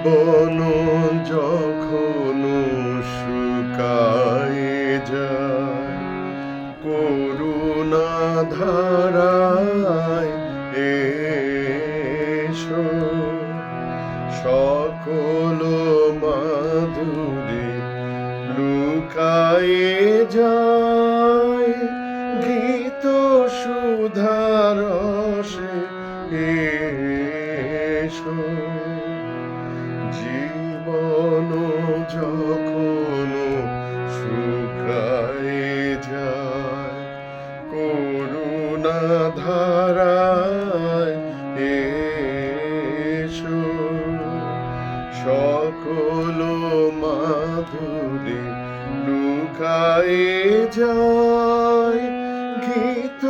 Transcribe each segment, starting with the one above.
জীবন যখন শুকায়ে যায়, করুণা ধারায় এসো, সকল মাধুরী লুকায়ে যায়, গীত সুধারসে এসো। জীবন যখন শুকায়ে যায়, করুণা ধারায় এসো, সকল মাধুরী লুকায়ে যায়, গীত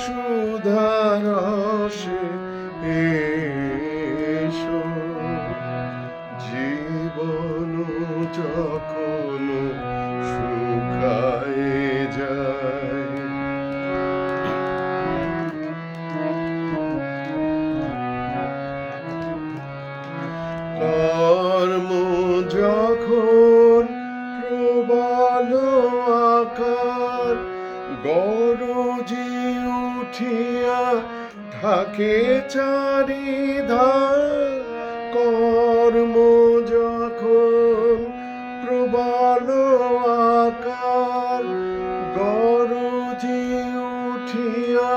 সুধারসে এসো। জীবন যখন শুকায়ে যায়। কর্ম যখন প্রবল আকার গরজে উঠিয়া ঢাকে চারিধার, কর্ম যখন প্রবল আকার গরজে উঠিয়া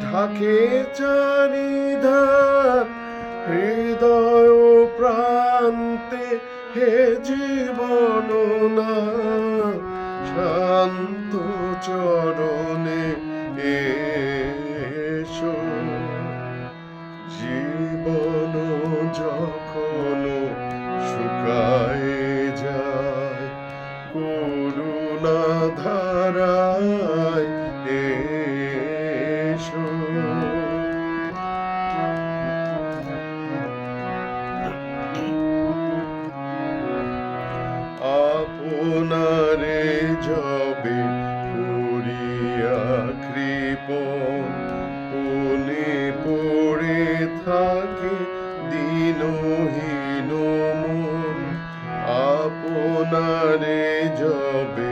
ঢাকে চারিধার, হৃদয় প্রান্তে হে জীবন না শান্ত চরণে এসো। জীবন যখন শুকায়ে যায়, করুণা ধারায় এসো। আপনারে যবে করিয়া কৃপণ, কোনে পড়ে থাকে দিনহীন মন। আপনারে যবে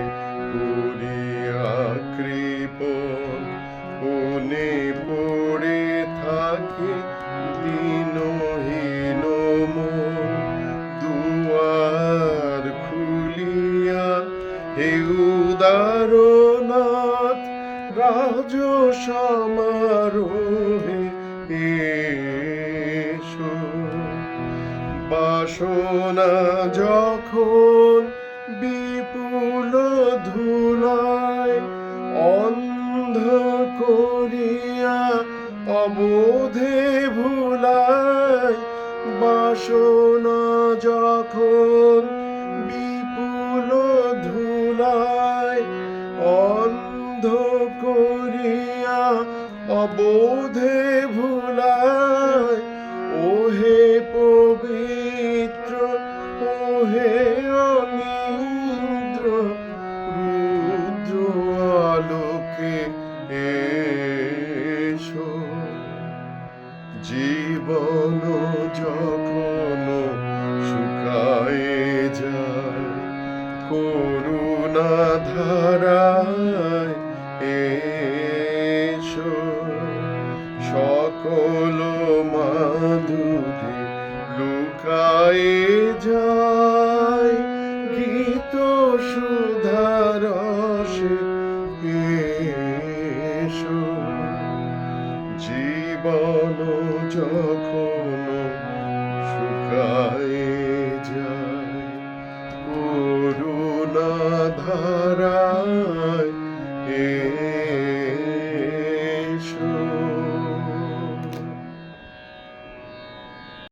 করিয়া কৃপণ, কোনে পড়ে থাকে দিনহীন মন। দুয়ার খুলিয়া হে উদারনাথ রাজ সমারোহে এসো। বাসনা যখন বিপুল ধুলায় অন্ধ করিয়া অবোধে ভুলায়, বাসনা যখন বিপুল ধুলায় অন্ধ করিয়া অবোধে ভুলায়, ওহে পবিত্র ওহে অনিন্দ্র রুদ্র আলোকে এসো। জীবন যখন শুকায়ে যায়, করুণা ধারায় এসো, সকল মাধুরী লুকায়ে যায়, গীত সুধারসে এসো। জীবন যখন শুকায়ে যায়, করুণা ধারায়